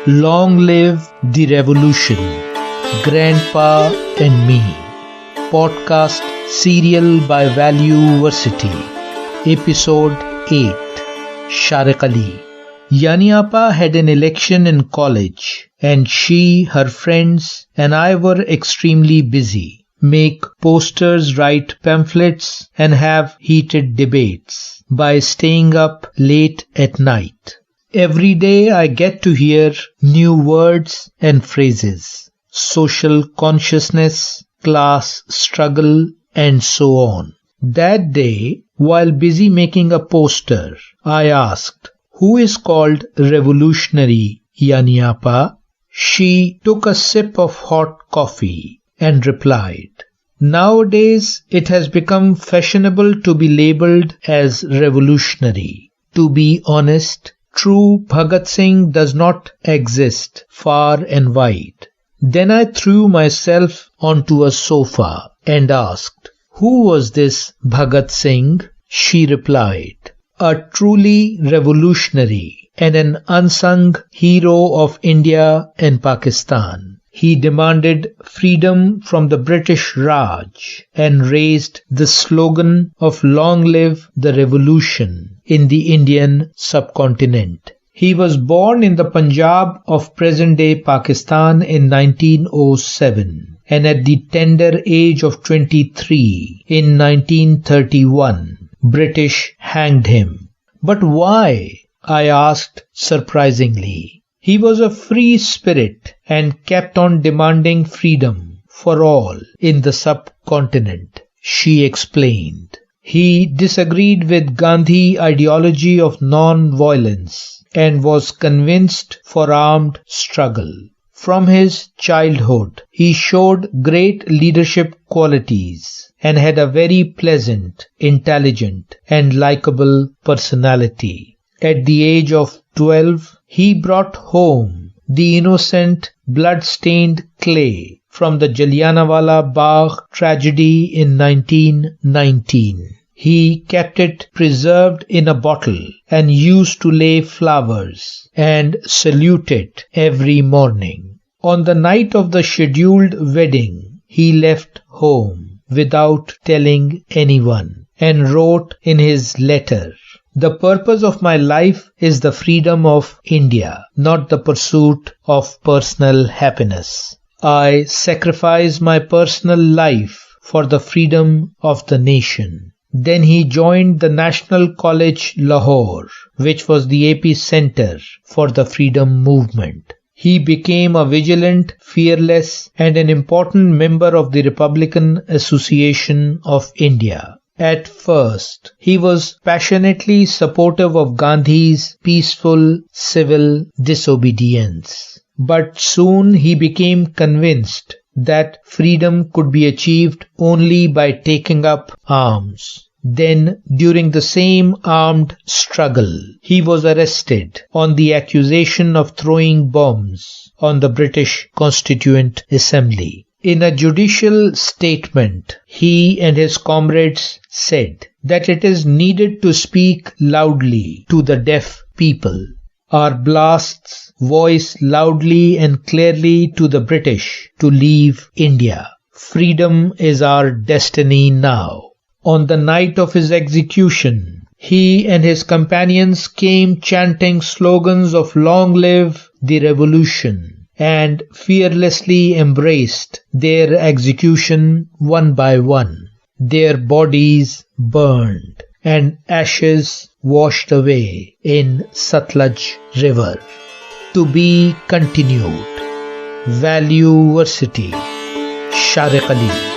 Long live the revolution, Grandpa and Me. Podcast serial by Valueversity. Episode 8. Shariq Ali. Yani Appa had an election in college, and she, her friends, and I were extremely busy. Make posters, write pamphlets, and have heated debates by staying up late at night. Every day I get to hear new words and phrases: social consciousness, class struggle, and so on. That day, while busy making a poster, I asked, "Who is called revolutionary, Yani Appa?" She took a sip of hot coffee and replied, "Nowadays it has become fashionable to be labeled as revolutionary. To be honest, true Bhagat Singh does not exist far and wide." Then I threw myself onto a sofa and asked, "Who was this Bhagat Singh?" She replied, "A truly revolutionary and an unsung hero of India and Pakistan. He demanded freedom from the British Raj and raised the slogan of Long Live the Revolution in the Indian subcontinent. He was born in the Punjab of present-day Pakistan in 1907, and at the tender age of 23 in 1931, British hanged him. But why? I asked surprisingly. He was a free spirit and kept on demanding freedom for all in the subcontinent," she explained. He disagreed with Gandhi ideology of non-violence and was convinced for armed struggle. From his childhood, he showed great leadership qualities and had a very pleasant, intelligent, and likable personality. At the age of 12, he brought home the innocent, blood-stained clay from the Jallianwala Bagh tragedy in 1919. He kept it preserved in a bottle and used to lay flowers and salute it every morning. On the night of the scheduled wedding, he left home without telling anyone and wrote in his letter, "The purpose of my life is the freedom of India, not the pursuit of personal happiness. I sacrifice my personal life for the freedom of the nation." Then he joined the National College Lahore, which was the epicenter for the freedom movement. He became a vigilant, fearless, and an important member of the Republican Association of India. At first, he was passionately supportive of Gandhi's peaceful civil disobedience. But soon he became convinced that freedom could be achieved only by taking up arms. Then, during the same armed struggle, he was arrested on the accusation of throwing bombs on the British Constituent Assembly. In a judicial statement, he and his comrades said that it is needed to speak loudly to the deaf people. Our blasts voice loudly and clearly to the British to leave India. Freedom is our destiny now. On the night of his execution, he and his companions came chanting slogans of "Long live the revolution," and fearlessly embraced their execution one by one. Their bodies burned and ashes washed away in Satluj River. To be continued. Valueversity. Shariq Ali.